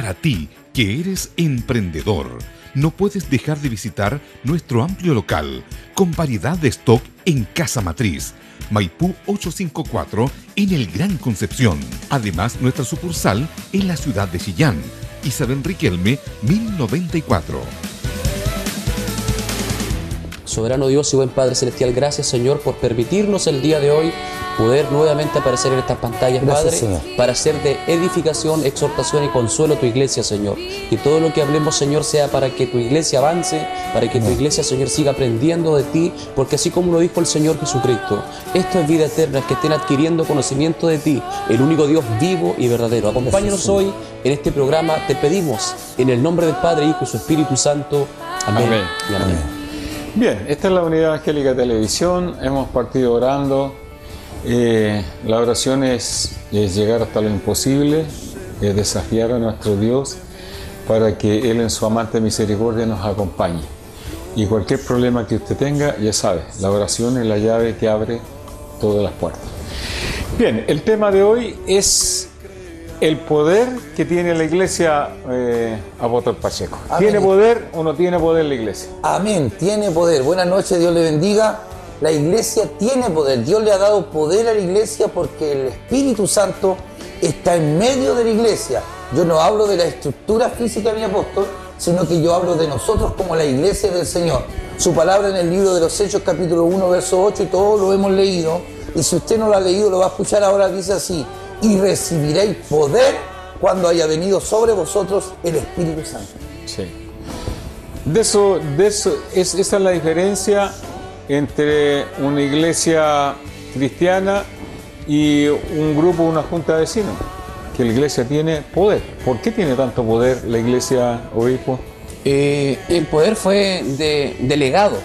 Para ti, que eres emprendedor, no puedes dejar de visitar nuestro amplio local, con variedad de stock en Casa Matriz, Maipú 854, en el Gran Concepción. Además, nuestra sucursal en la ciudad de Chillán, Isabel Riquelme, 1094. Soberano Dios y buen Padre Celestial, gracias, Señor, por permitirnos el día de hoy poder nuevamente aparecer en estas pantallas, gracias, Padre, Señor, para ser de edificación, exhortación y consuelo a tu iglesia, Señor. Que todo lo que hablemos, Señor, sea para que tu iglesia avance, para que tu iglesia, Señor, siga aprendiendo de ti, porque así como lo dijo el Señor Jesucristo, esto es vida eterna, es que estén adquiriendo conocimiento de ti, el único Dios vivo y verdadero. Acompáñanos hoy en este programa, te pedimos, en el nombre del Padre, Hijo y su Espíritu Santo. Amén. Amén. Y amén. Bien, esta es la Unidad Evangélica de Televisión. Hemos partido orando. La oración es llegar hasta lo imposible, es desafiar a nuestro Dios para que Él en su amante misericordia nos acompañe. Y cualquier problema que usted tenga, ya sabe, la oración es la llave que abre todas las puertas. Bien, el tema de hoy es el poder que tiene la iglesia, apóstol Pacheco. Amén. ¿Tiene poder o no tiene poder la iglesia? Amén, tiene poder. Buenas noches, Dios le bendiga. La iglesia tiene poder. Dios le ha dado poder a la iglesia porque el Espíritu Santo está en medio de la iglesia. Yo no hablo de la estructura física de mi apóstol, sino que yo hablo de nosotros como la iglesia del Señor. Su palabra en el libro de los Hechos, capítulo 1, verso 8, y todos lo hemos leído. Y si usted no lo ha leído, lo va a escuchar ahora, dice así: y recibiréis poder cuando haya venido sobre vosotros el Espíritu Santo. Sí. Esa es la diferencia entre una iglesia cristiana y un grupo, una junta de vecinos, que la iglesia tiene poder. ¿Por qué tiene tanto poder la iglesia, obispo? El poder fue delegado.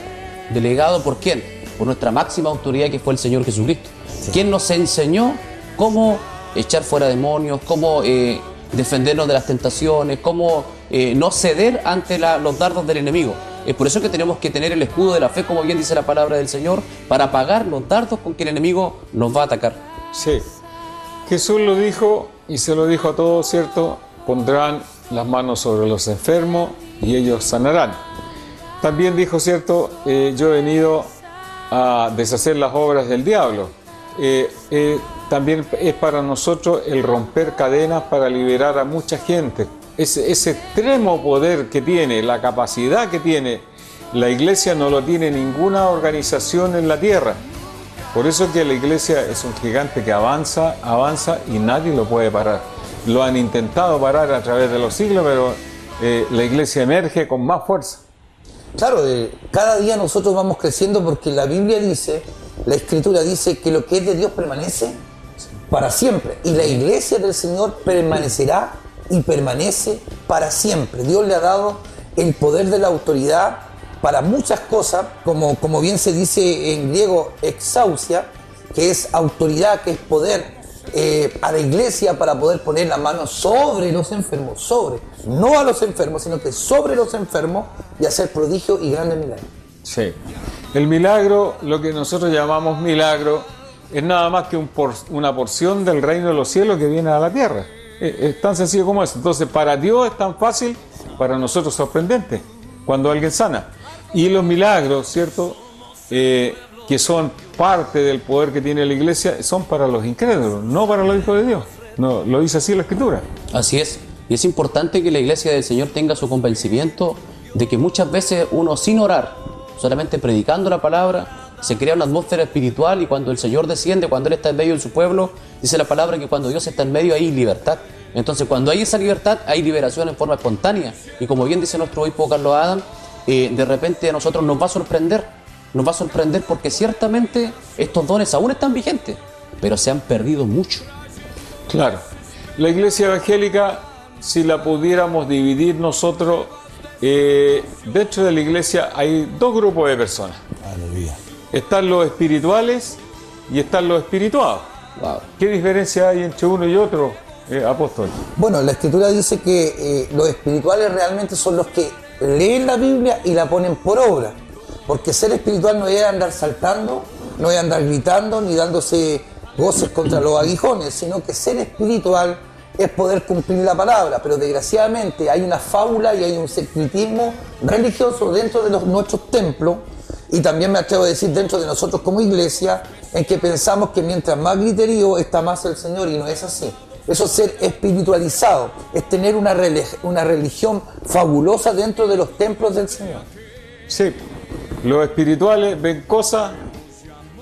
¿Delegado por quién? Por nuestra máxima autoridad, que fue el Señor Jesucristo. Sí. Quien nos enseñó cómo echar fuera demonios, cómo defendernos de las tentaciones, cómo no ceder ante los dardos del enemigo. Es por eso que tenemos que tener el escudo de la fe, como bien dice la palabra del Señor, para apagar los dardos con que el enemigo nos va a atacar. Sí. Jesús lo dijo y se lo dijo a todos, ¿cierto? Pondrán las manos sobre los enfermos y ellos sanarán. También dijo, ¿cierto? Yo he venido a deshacer las obras del diablo. También es para nosotros el romper cadenas para liberar a mucha gente. Ese extremo poder que tiene, la capacidad que tiene la iglesia, no lo tiene ninguna organización en la tierra. Por eso que la iglesia es un gigante que avanza y nadie lo puede parar. Lo han intentado parar a través de los siglos, pero la iglesia emerge con más fuerza. Claro, cada día nosotros vamos creciendo porque la Biblia dice, la Escritura dice que lo que es de Dios permanece para siempre. Y la iglesia del Señor permanecerá y permanece para siempre. Dios le ha dado el poder de la autoridad para muchas cosas, como bien se dice en griego, exousia, que es autoridad, que es poder, a la iglesia para poder poner la mano sobre los enfermos, no a los enfermos, sino que sobre los enfermos, y hacer prodigios y grandes milagros. Sí. El milagro, lo que nosotros llamamos milagro, es nada más que una porción del reino de los cielos que viene a la tierra. Es tan sencillo como eso. Entonces, para Dios es tan fácil, para nosotros sorprendente, cuando alguien sana. Y los milagros, ¿cierto?, que son parte del poder que tiene la iglesia, son para los incrédulos, no para los hijos de Dios. No, lo dice así la Escritura. Así es. Y es importante que la iglesia del Señor tenga su convencimiento de que muchas veces uno, sin orar, solamente predicando la palabra, se crea una atmósfera espiritual, y cuando el Señor desciende, cuando Él está en medio de su pueblo, dice la palabra que cuando Dios está en medio hay libertad. Entonces, cuando hay esa libertad, hay liberación en forma espontánea. Y como bien dice nuestro obispo Carlos Adam, de repente a nosotros nos va a sorprender porque ciertamente estos dones aún están vigentes, pero se han perdido mucho. Claro. La iglesia evangélica, si la pudiéramos dividir nosotros, dentro de la iglesia hay dos grupos de personas. Aleluya. Están los espirituales y están los espirituados. Wow. ¿Qué diferencia hay entre uno y otro, apóstol? Bueno, la Escritura dice que los espirituales realmente son los que leen la Biblia y la ponen por obra. Porque ser espiritual no es andar saltando, no es andar gritando, ni dándose goces contra los aguijones, sino que ser espiritual es poder cumplir la palabra, pero desgraciadamente hay una fábula y hay un secretismo religioso dentro de nuestros templos, y también me atrevo a decir dentro de nosotros como iglesia, en que pensamos que mientras más griterío está más el Señor, y no es así. Eso es ser espiritualizado, es tener una religión fabulosa dentro de los templos del Señor. Sí, los espirituales ven cosas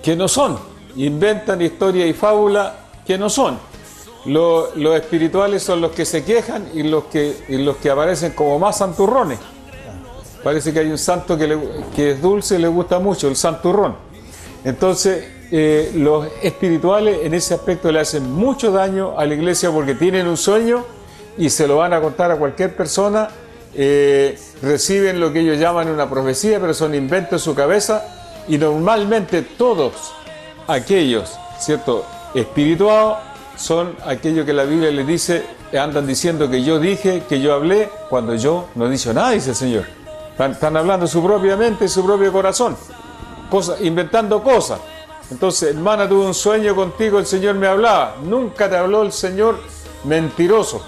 que no son, inventan historia y fábula que no son. Los espirituales son los que se quejan y los que aparecen como más santurrones. Parece que hay un santo que es dulce y le gusta mucho, el santurrón. Entonces, los espirituales en ese aspecto le hacen mucho daño a la iglesia porque tienen un sueño y se lo van a contar a cualquier persona. Reciben lo que ellos llaman una profecía, pero son inventos en su cabeza, y normalmente todos aquellos, ¿cierto?, espirituados son aquellos que la Biblia les dice, andan diciendo que yo dije, que yo hablé, cuando yo no he dicho nada, dice el Señor. Están hablando su propia mente y su propio corazón, inventando cosas. Entonces, hermana, tuve un sueño contigo, el Señor me hablaba. Nunca te habló el Señor, mentiroso.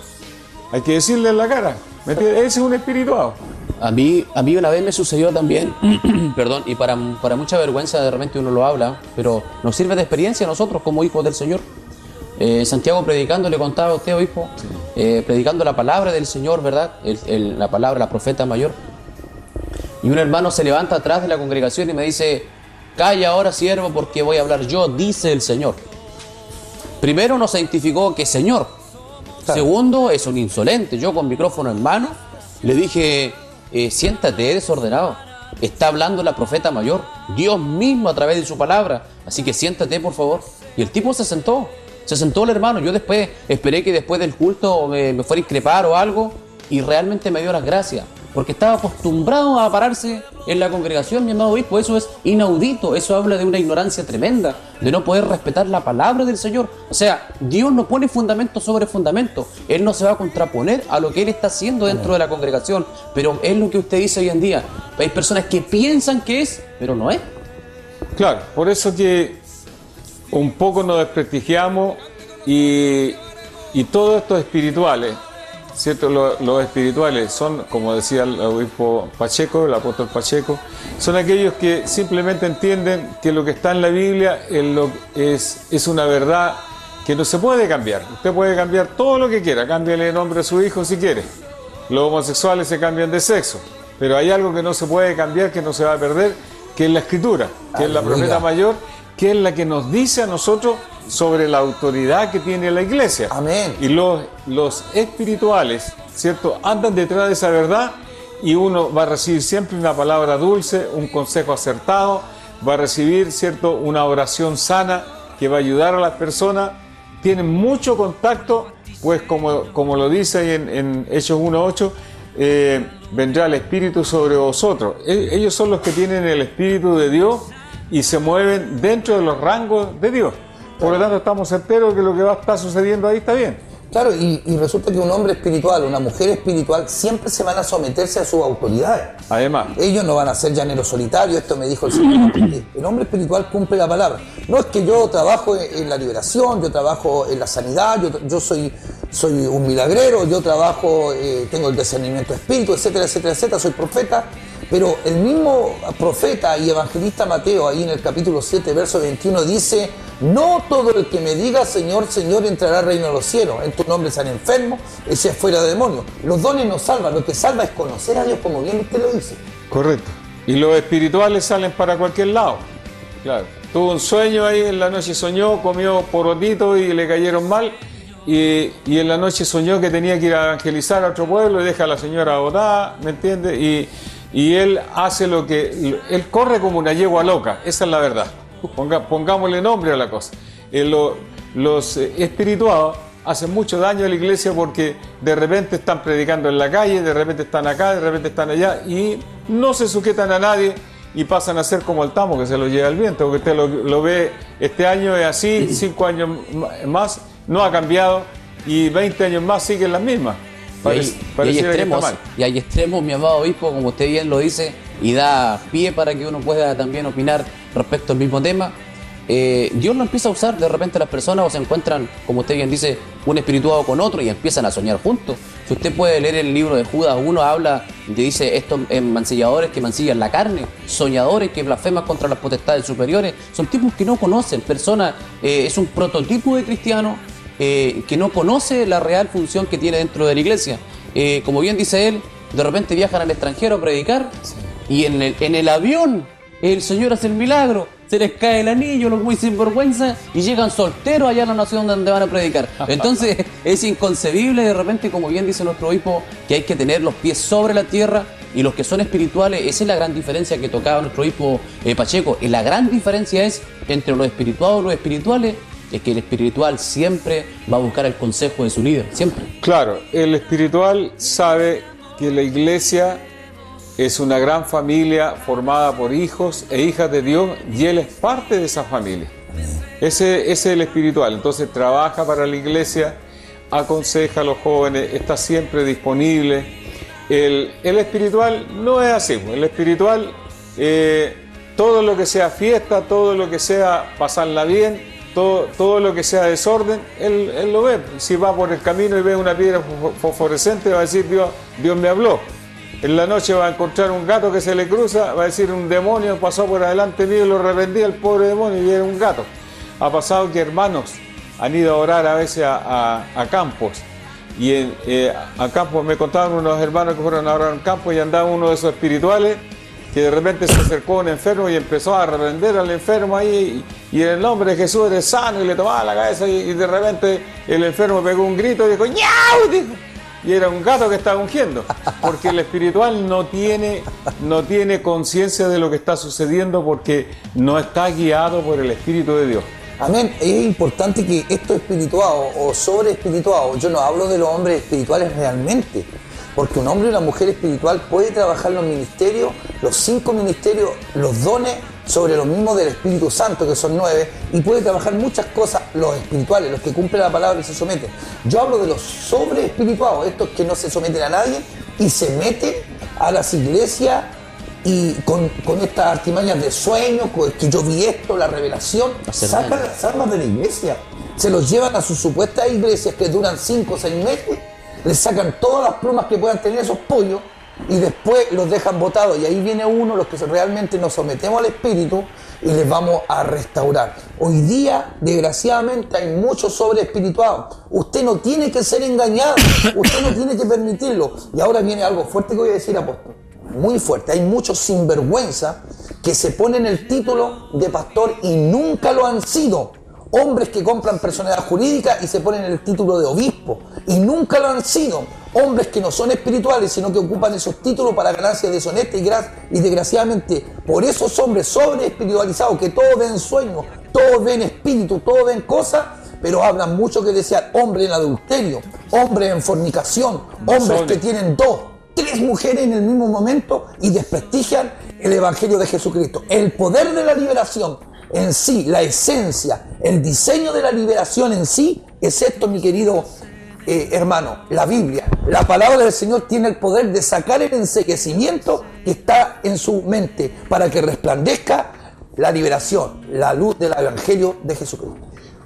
Hay que decirle en la cara. Ese es un espirituado. A mí una vez me sucedió también, perdón, y para mucha vergüenza de repente uno lo habla, pero nos sirve de experiencia a nosotros como hijos del Señor. Santiago predicando, le contaba a usted, obispo, predicando la palabra del Señor, ¿verdad? La palabra, la profeta mayor. Y un hermano se levanta atrás de la congregación y me dice: calla ahora, siervo, porque voy a hablar yo, dice el Señor. Primero nos identificó que Señor. Claro. Segundo, es un insolente. Yo con micrófono en mano le dije: siéntate, desordenado. Está hablando la profeta mayor, Dios mismo a través de su palabra. Así que siéntate, por favor. Y el tipo se sentó el hermano. Yo después esperé que después del culto me fuera a increpar o algo, y realmente me dio las gracias, porque estaba acostumbrado a pararse en la congregación, mi amado obispo. Eso es inaudito, eso habla de una ignorancia tremenda, de no poder respetar la palabra del Señor. O sea, Dios no pone fundamento sobre fundamento, Él no se va a contraponer a lo que Él está haciendo dentro de la congregación, pero es lo que usted dice hoy en día. Hay personas que piensan que es, pero no es. Claro, por eso que un poco nos desprestigiamos y todos estos espirituales, ¿cierto? Los espirituales son, como decía el obispo Pacheco, el apóstol Pacheco, son aquellos que simplemente entienden que lo que está en la Biblia es una verdad que no se puede cambiar. Usted puede cambiar todo lo que quiera, cámbiale el nombre a su hijo si quiere. Los homosexuales se cambian de sexo, pero hay algo que no se puede cambiar, que no se va a perder, que es la Escritura, que es la profeta mayor, que es la que nos dice a nosotros sobre la autoridad que tiene la iglesia. Amén. Y los espirituales, ¿cierto?, andan detrás de esa verdad, y uno va a recibir siempre una palabra dulce, un consejo acertado, va a recibir, ¿cierto?, una oración sana que va a ayudar a las personas. Tienen mucho contacto, pues como lo dice ahí en Hechos 1:8, vendrá el Espíritu sobre vosotros. Ellos son los que tienen el Espíritu de Dios y se mueven dentro de los rangos de Dios. Por lo tanto, estamos enteros que lo que va a estar sucediendo ahí está bien. Claro, y resulta que un hombre espiritual, una mujer espiritual, siempre se van a someterse a sus autoridades. Además, ellos no van a ser llaneros solitarios, esto me dijo el Señor. El hombre espiritual cumple la palabra. No es que yo trabajo en la liberación, yo trabajo en la sanidad, yo soy un milagrero, yo trabajo, tengo el discernimiento de espíritu, etcétera, etcétera, etcétera, soy profeta. Pero el mismo profeta y evangelista Mateo, ahí en el capítulo 7, verso 21, dice: no todo el que me diga Señor, Señor entrará al reino de los cielos. En tu nombre serán enfermos, ese es fuera de demonios. Los dones no salvan, lo que salva es conocer a Dios, como bien usted lo dice. Correcto. Y los espirituales salen para cualquier lado. Claro. Tuvo un sueño ahí, en la noche soñó, comió porotito y le cayeron mal. Y en la noche soñó que tenía que ir a evangelizar a otro pueblo y deja a la señora botada, ¿me entiende? Y él hace él corre como una yegua loca, esa es la verdad. Pongámosle nombre a la cosa. Los espirituados hacen mucho daño a la iglesia porque de repente están predicando en la calle, de repente están acá, de repente están allá y no se sujetan a nadie y pasan a ser como el tamo que se lo lleva el viento, porque usted lo ve, este año es así, 5 años más, no ha cambiado, y 20 años más siguen las mismas. Y hay extremos, mi amado obispo, como usted bien lo dice, y da pie para que uno pueda también opinar respecto al mismo tema. Dios lo empieza a usar. De repente las personas o se encuentran, como usted bien dice, un espirituado con otro y empiezan a soñar juntos. Si usted puede leer el libro de Judas, uno habla, dice estos mancilladores que mancillan la carne, soñadores que blasfeman contra las potestades superiores, son tipos que no conocen, personas, es un prototipo de cristiano que no conoce la real función que tiene dentro de la iglesia. Como bien dice él, de repente viajan al extranjero a predicar y en el avión el Señor hace el milagro, se les cae el anillo, los muy sinvergüenza, y llegan solteros allá a la nación donde van a predicar. Entonces es inconcebible de repente, como bien dice nuestro obispo, que hay que tener los pies sobre la tierra, y los que son espirituales, esa es la gran diferencia que tocaba nuestro obispo Pacheco. Y la gran diferencia es entre los espirituados y los espirituales, es que el espiritual siempre va a buscar el consejo de su líder, siempre. Claro, el espiritual sabe que la iglesia es una gran familia formada por hijos e hijas de Dios y él es parte de esa familia. Ese es el espiritual. Entonces trabaja para la iglesia, aconseja a los jóvenes, está siempre disponible. El espiritual no es así. El espiritual, todo lo que sea fiesta, todo lo que sea pasarla bien, todo lo que sea desorden, él lo ve. Si va por el camino y ve una piedra fosforescente, va a decir, Dios me habló. En la noche va a encontrar un gato que se le cruza, va a decir, un demonio pasó por delante mío y lo reprendí al pobre demonio y era un gato. Ha pasado que hermanos han ido a orar a veces a campos. Y a campos me contaban unos hermanos que fueron a orar en campo y andaba uno de esos espirituales que de repente se acercó a un enfermo y empezó a reprender al enfermo ahí y en el nombre de Jesús eres sano, y le tomaba la cabeza y de repente el enfermo pegó un grito y dijo ¡ñau! Dijo, y era un gato que estaba ungiendo, porque el espiritual no tiene conciencia de lo que está sucediendo porque no está guiado por el Espíritu de Dios. Amén. Es importante que estos espirituados o sobre espirituados, yo no hablo de los hombres espirituales realmente, porque un hombre y una mujer espiritual puede trabajar los ministerios, los 5 ministerios, los dones sobre los mismos del Espíritu Santo, que son 9, y puede trabajar muchas cosas, los espirituales, los que cumplen la palabra y se someten. Yo hablo de los sobre espirituados, estos que no se someten a nadie y se meten a las iglesias y con estas artimañas de sueños, que yo vi esto, la revelación, sacan las armas de la iglesia, se los llevan a sus supuestas iglesias que duran 5 o 6 meses, les sacan todas las plumas que puedan tener esos pollos y después los dejan botados, y ahí viene uno, los que realmente nos sometemos al Espíritu y les vamos a restaurar. Hoy día, desgraciadamente, hay muchos sobre espirituados. Usted no tiene que ser engañado, usted no tiene que permitirlo. Y ahora viene algo fuerte que voy a decir, apóstol, muy fuerte. Hay muchos sinvergüenza que se ponen el título de pastor y nunca lo han sido. Hombres que compran personalidad jurídica y se ponen el título de obispo y nunca lo han sido. Hombres que no son espirituales, sino que ocupan esos títulos para ganancias deshonestas y desgraciadamente por esos hombres sobre espiritualizados que todos ven sueños, todos ven espíritu, todos ven cosas, pero hablan mucho que desean. Hombres en adulterio, hombres en fornicación, hombres que tienen 2, 3 mujeres en el mismo momento y desprestigian el Evangelio de Jesucristo. El poder de la liberación en sí, la esencia, el diseño de la liberación en sí, es esto, mi querido hermano, la Biblia. La palabra del Señor tiene el poder de sacar el enceguecimiento que está en su mente para que resplandezca la liberación, la luz del Evangelio de Jesucristo.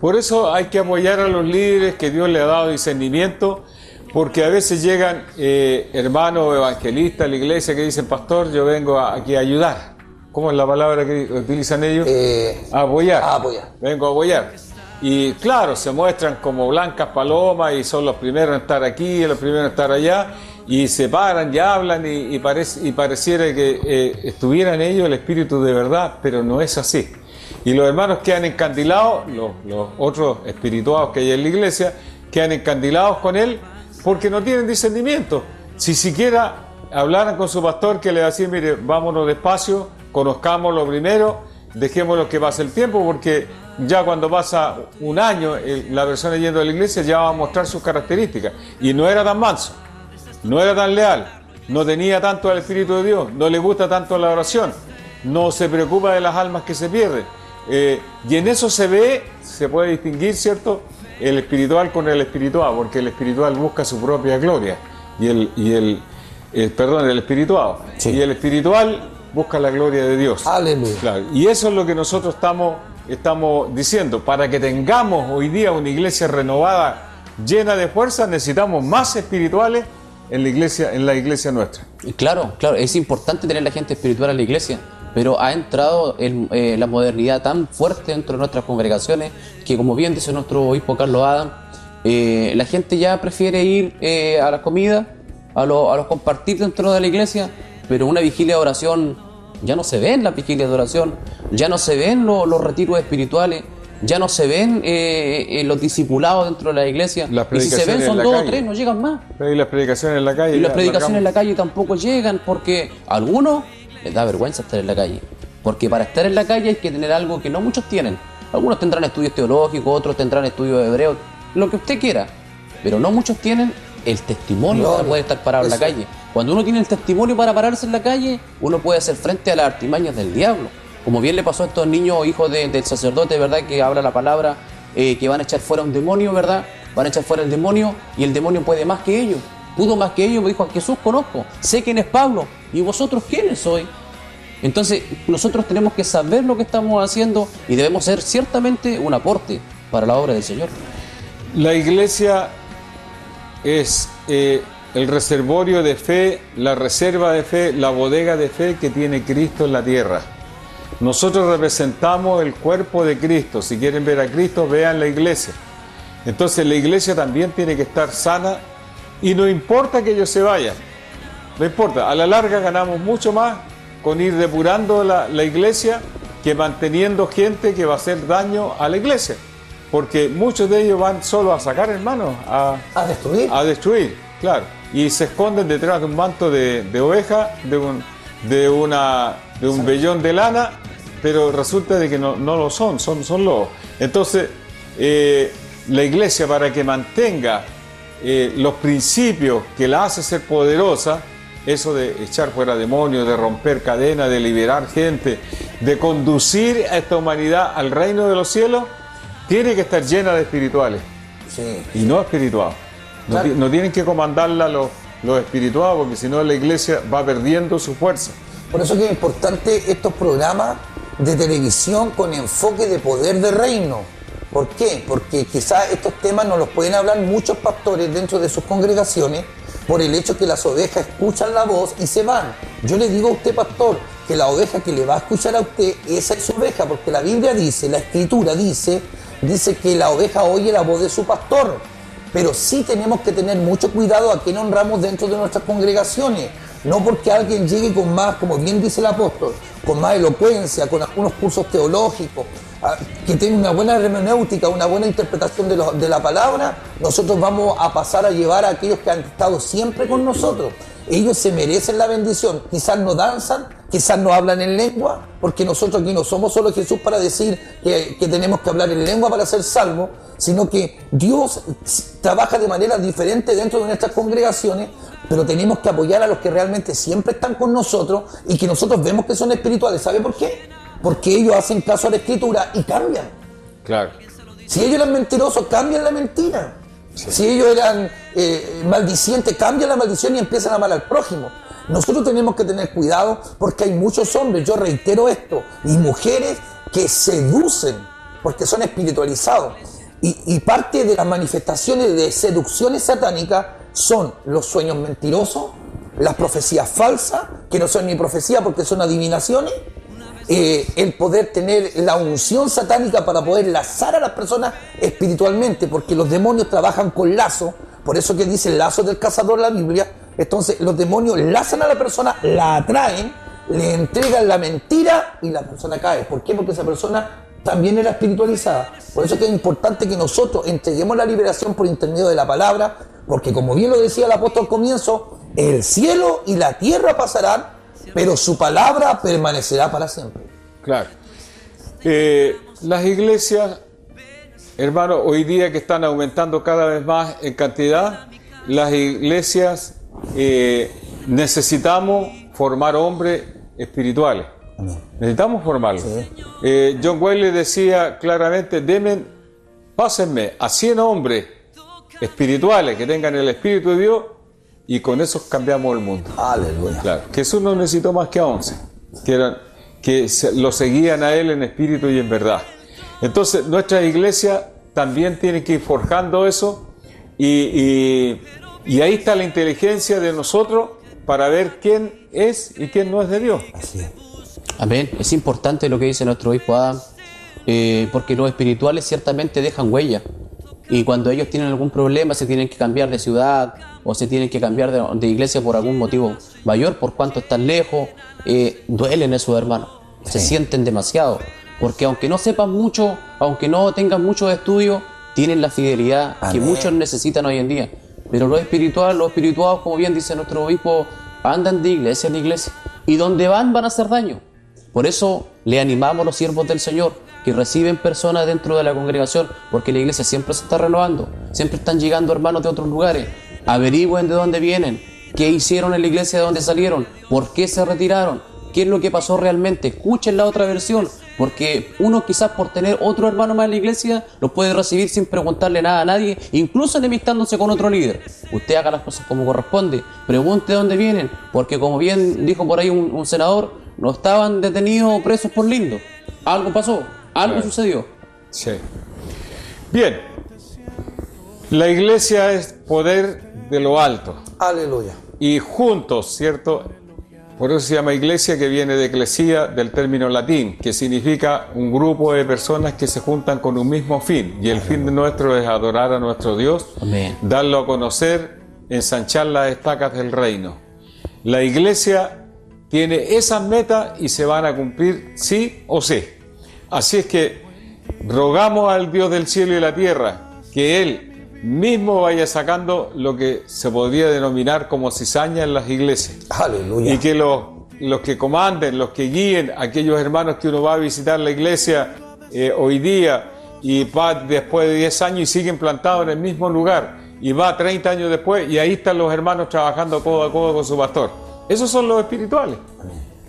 Por eso hay que apoyar a los líderes que Dios le ha dado discernimiento, porque a veces llegan hermanos evangelistas a la iglesia que dicen, pastor, yo vengo aquí a ayudar. ¿Cómo es la palabra que utilizan ellos? A apoyar. A apoyar. Vengo a apoyar. Y claro, se muestran como blancas palomas y son los primeros en estar aquí, los primeros en estar allá, y se paran y hablan y pareciera que estuvieran ellos el espíritu de verdad, pero no es así. Y los hermanos quedan encandilados, los otros espirituados que hay en la iglesia, quedan encandilados con él porque no tienen discernimiento. Si siquiera hablaran con su pastor que le va a decir, mire, vámonos despacio, conozcámoslo primero, dejémoslo que pase el tiempo, porque ya cuando pasa un año la persona yendo a la iglesia ya va a mostrar sus características. Y no era tan manso, no era tan leal, no tenía tanto al Espíritu de Dios, no le gusta tanto la oración, no se preocupa de las almas que se pierden. Y en eso se puede distinguir, ¿cierto?, el espiritual con el espiritual, porque el espiritual busca su propia gloria y el espiritual. Sí. Y el espiritual busca la gloria de Dios. Aleluya. Claro. Y eso es lo que nosotros estamos estamos diciendo, para que tengamos hoy día una iglesia renovada, llena de fuerza, necesitamos más espirituales en la iglesia nuestra. Claro, claro, es importante tener la gente espiritual en la iglesia, pero ha entrado la modernidad tan fuerte dentro de nuestras congregaciones que, como bien dice nuestro obispo Carlos Adam, la gente ya prefiere ir a la comida, a los compartir dentro de la iglesia, pero una vigilia de oración ya no se ven, las vigilias de oración, ya no se ven los retiros espirituales, ya no se ven los discipulados dentro de la iglesia. Y si se ven son 2 o 3, no llegan más. Y las predicaciones en la calle. Y las predicaciones en la calle tampoco llegan, porque a algunos les da vergüenza estar en la calle. Porque para estar en la calle hay que tener algo que no muchos tienen. Algunos tendrán estudios teológicos, otros tendrán estudios de hebreo, lo que usted quiera. Pero no muchos tienen el testimonio para poder estar parado en la calle. Cuando uno tiene el testimonio para pararse en la calle, uno puede hacer frente a las artimañas del diablo. Como bien le pasó a estos niños, hijos del sacerdote, ¿verdad? Que habla la palabra, que van a echar fuera un demonio, ¿verdad? Van a echar fuera el demonio y el demonio puede más que ellos. Pudo más que ellos, me dijo: a Jesús conozco, sé quién es Pablo, y vosotros quiénes sois. Entonces, nosotros tenemos que saber lo que estamos haciendo y debemos ser ciertamente un aporte para la obra del Señor. La iglesia es el reservorio de fe, la reserva de fe, la bodega de fe que tiene Cristo en la tierra. Nosotros representamos el cuerpo de Cristo. Si quieren ver a Cristo, vean la iglesia. Entonces la iglesia también tiene que estar sana y no importa que ellos se vayan. No importa, a la larga ganamos mucho más con ir depurando la iglesia que manteniendo gente que va a hacer daño a la iglesia. Porque muchos de ellos van solo a sacar, hermanos, a destruir. A destruir, claro. Y se esconden detrás de un manto de oveja, de un vellón de lana, pero resulta de que no lo son lobos. Entonces, la iglesia, para que mantenga los principios que la hace ser poderosa, eso de echar fuera demonios, de romper cadenas, de liberar gente, de conducir a esta humanidad al reino de los cielos, tiene que estar llena de espirituales. Sí. Y no espirituados. Claro. No tienen que comandarla los espirituados, porque si no la iglesia va perdiendo su fuerza. Por eso que es importante estos programas de televisión con enfoque de poder de reino. ¿Por qué? Porque quizás estos temas no los pueden hablar muchos pastores dentro de sus congregaciones por el hecho que las ovejas escuchan la voz y se van. Yo le digo a usted, pastor, que la oveja que le va a escuchar a usted, esa es su oveja, porque la Biblia dice, la Escritura dice que la oveja oye la voz de su pastor. Pero sí tenemos que tener mucho cuidado a quién honramos dentro de nuestras congregaciones. No porque alguien llegue con más, como bien dice el apóstol, con más elocuencia, con algunos cursos teológicos, que tenga una buena hermenéutica, una buena interpretación de la palabra, nosotros vamos a pasar a llevar a aquellos que han estado siempre con nosotros. Ellos se merecen la bendición. Quizás no danzan, quizás no hablan en lengua, porque nosotros aquí no somos solo Jesús para decir que tenemos que hablar en lengua para ser salvos, sino que Dios trabaja de manera diferente dentro de nuestras congregaciones, pero tenemos que apoyar a los que realmente siempre están con nosotros y que nosotros vemos que son espirituales. ¿Sabe por qué? Porque ellos hacen caso a la Escritura y cambian. Claro. Si ellos eran mentirosos, cambian la mentira. Sí. Si ellos eran maldicientes, cambian la maldición y empiezan a amar al prójimo. Nosotros tenemos que tener cuidado porque hay muchos hombres, yo reitero esto, y mujeres que seducen porque son espiritualizados. Y parte de las manifestaciones de seducciones satánicas son los sueños mentirosos, las profecías falsas, que no son ni profecías porque son adivinaciones, el poder tener la unción satánica para poder lazar a las personas espiritualmente, porque los demonios trabajan con lazo, por eso que dice el lazo del cazador en la Biblia. Entonces los demonios lazan a la persona, la atraen, le entregan la mentira y la persona cae. ¿Por qué? Porque esa persona también era espiritualizada. Por eso es que es importante que nosotros entreguemos la liberación por intermedio de la palabra, porque como bien lo decía el apóstol al comienzo, el cielo y la tierra pasarán, pero su palabra permanecerá para siempre. Claro. Las iglesias, hermanos, hoy día que están aumentando cada vez más en cantidad, las iglesias necesitamos formar hombres espirituales. Necesitamos formarlos. Sí. John Wesley decía claramente, pásenme a 100 hombres espirituales que tengan el Espíritu de Dios y con eso cambiamos el mundo. Aleluya. Claro. Jesús no necesitó más que a 11, que lo seguían a él en espíritu y en verdad. Entonces, nuestra iglesia también tiene que ir forjando eso y ahí está la inteligencia de nosotros para ver quién es y quién no es de Dios. Así es. Amén. Es importante lo que dice nuestro obispo Adam, porque los espirituales ciertamente dejan huella. Y cuando ellos tienen algún problema, se tienen que cambiar de ciudad o se tienen que cambiar de iglesia por algún motivo mayor, por cuanto están lejos, duelen esos hermanos. Se sienten demasiado. Porque aunque no sepan mucho, aunque no tengan muchos estudios, tienen la fidelidad que muchos necesitan hoy en día. Pero los espirituados, como bien dice nuestro obispo, andan de iglesia en iglesia. Y donde van a hacer daño. Por eso le animamos a los siervos del Señor que reciben personas dentro de la congregación, porque la iglesia siempre se está renovando, siempre están llegando hermanos de otros lugares. Averigüen de dónde vienen, qué hicieron en la iglesia de dónde salieron, por qué se retiraron, qué es lo que pasó realmente. Escuchen la otra versión, porque uno quizás por tener otro hermano más en la iglesia lo puede recibir sin preguntarle nada a nadie, incluso enemistándose con otro líder. Usted haga las cosas como corresponde, pregunte de dónde vienen, porque como bien dijo por ahí un senador, no estaban detenidos o presos por lindo. Algo pasó, algo sucedió. Sí. Bien, la iglesia es poder de lo alto. Aleluya. Y juntos, ¿cierto? Por eso se llama iglesia, que viene de eclesia, del término latín, que significa un grupo de personas que se juntan con un mismo fin. Y el fin nuestro es adorar a nuestro Dios, Amén. darlo a conocer, ensanchar las estacas del reino. La iglesia tiene esas metas y se van a cumplir sí o sí. Así es que rogamos al Dios del cielo y la tierra que Él mismo vaya sacando lo que se podría denominar como cizaña en las iglesias. Aleluya. Y que los que comanden, los que guíen a aquellos hermanos que uno va a visitar la iglesia hoy día y va después de 10 años y siguen plantados en el mismo lugar y va 30 años después y ahí están los hermanos trabajando codo a codo con su pastor. Esos son los espirituales.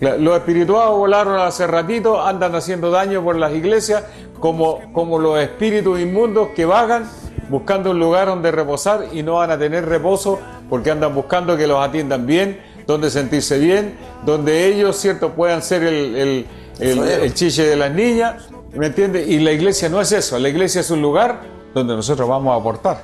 Los espirituados volaron hace ratito, andan haciendo daño por las iglesias como los espíritus inmundos que vagan buscando un lugar donde reposar y no van a tener reposo porque andan buscando que los atiendan bien, donde sentirse bien, donde ellos, ¿cierto?, puedan ser el chiche de las niñas, ¿me entiendes? Y la iglesia no es eso, la iglesia es un lugar donde nosotros vamos a aportar.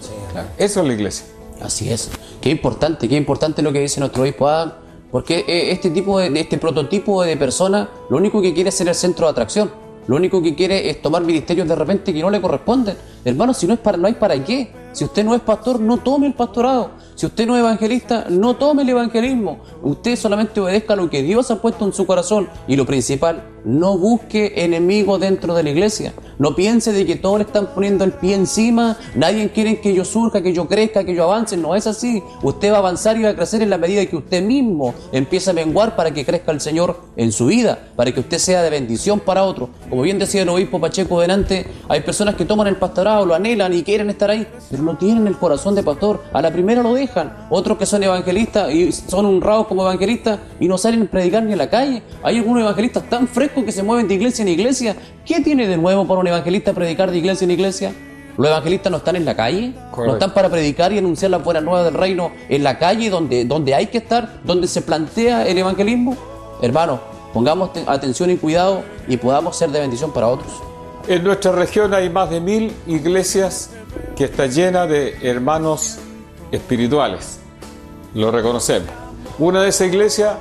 Sí. Claro. Eso es la iglesia. Así es. Qué importante lo que dice nuestro obispo Adam, porque este prototipo de persona lo único que quiere es ser el centro de atracción. Lo único que quiere es tomar ministerios de repente que no le corresponden. Hermano, si no hay para qué. Si usted no es pastor, no tome el pastorado. Si usted no es evangelista, no tome el evangelismo. Usted solamente obedezca lo que Dios ha puesto en su corazón. Y lo principal, no busque enemigos dentro de la iglesia. No piense de que todos le están poniendo el pie encima. Nadie quiere que yo surja, que yo crezca, que yo avance. No es así. Usted va a avanzar y va a crecer en la medida que usted mismo empiece a menguar para que crezca el Señor en su vida, para que usted sea de bendición para otros. Como bien decía el obispo Pacheco delante, hay personas que toman el pastorado, lo anhelan y quieren estar ahí, pero no tienen el corazón de pastor. A la primera lo dejan. Otros que son evangelistas y son honrados como evangelistas y no salen a predicar ni a la calle. Hay algunos evangelistas tan frescos que se mueven de iglesia en iglesia. ¿Qué tiene de nuevo para un evangelista predicar de iglesia en iglesia? Los evangelistas no están en la calle. Correcto. No están para predicar y anunciar las buenas nuevas del reino en la calle donde hay que estar, donde se plantea el evangelismo. Hermanos, pongamos atención y cuidado y podamos ser de bendición para otros. En nuestra región hay más de 1000 iglesias que está llena de hermanos espirituales. Lo reconocemos. Una de esas iglesias,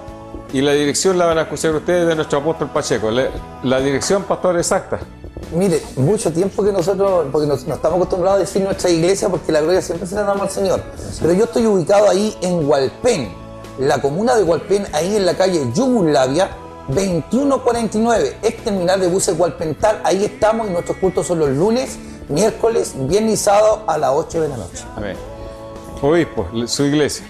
y la dirección la van a escuchar ustedes, de nuestro apóstol Pacheco. La dirección, pastor, exacta. Mire, mucho tiempo que nosotros, porque no estamos acostumbrados a decir nuestra iglesia porque la gloria siempre se la damos al Señor. Pero yo estoy ubicado ahí en Hualpén, la comuna de Hualpén, ahí en la calle Yugoslavia, 2149, ex terminal de buses Hualpental. Ahí estamos y nuestros cultos son los lunes, miércoles, viernes y sábado a las 8 de la noche. Amén. Obispo, su iglesia.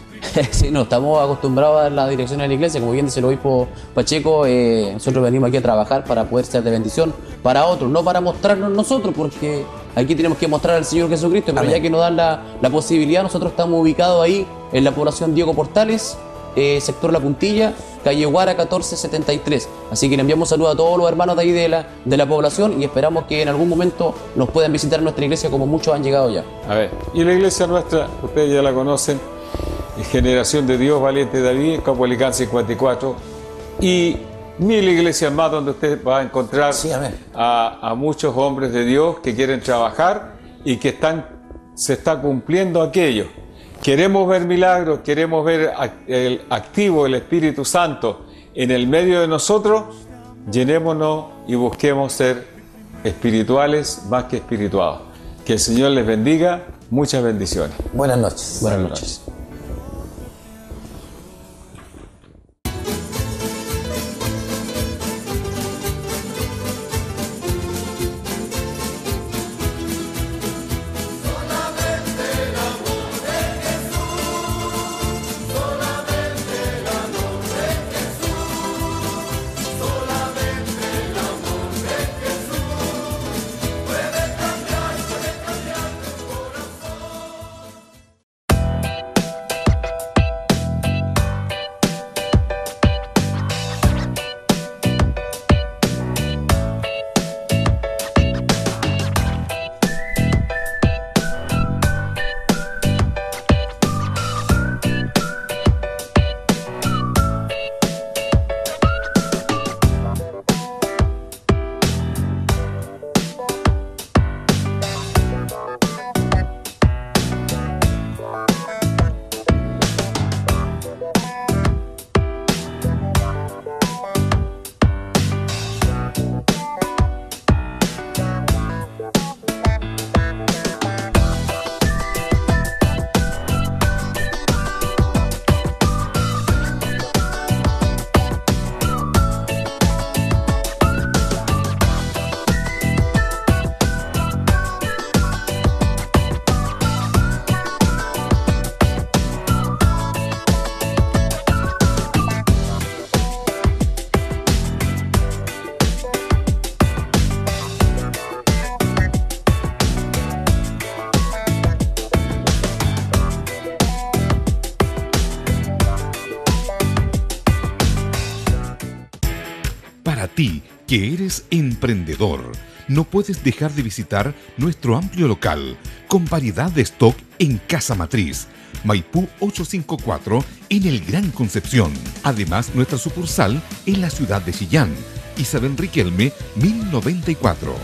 Sí, no estamos acostumbrados a dar la dirección de la iglesia, como bien dice el obispo Pacheco, nosotros venimos aquí a trabajar para poder ser de bendición para otros, no para mostrarnos nosotros, porque aquí tenemos que mostrar al Señor Jesucristo, pero Amén. ya que nos dan la posibilidad, nosotros estamos ubicados ahí en la población Diego Portales, sector La Puntilla, calle Guara 1473. Así que le enviamos saludos a todos los hermanos de ahí de la población y esperamos que en algún momento nos puedan visitar nuestra iglesia, como muchos han llegado ya. A ver, y la iglesia nuestra, ustedes ya la conocen, es Generación de Dios, Valiente David, Capolicán 54. Y 1000 iglesias más donde usted va a encontrar Sí, amén. a muchos hombres de Dios que quieren trabajar y que se está cumpliendo aquello. Queremos ver milagros, queremos ver activo el Espíritu Santo en el medio de nosotros. Llenémonos y busquemos ser espirituales más que espirituados. Que el Señor les bendiga. Muchas bendiciones. Buenas noches. Buenas noches. Para ti, que eres emprendedor, no puedes dejar de visitar nuestro amplio local con variedad de stock en Casa Matriz, Maipú 854 en el Gran Concepción. Además, nuestra sucursal en la ciudad de Chillán, Isabel Riquelme 1094.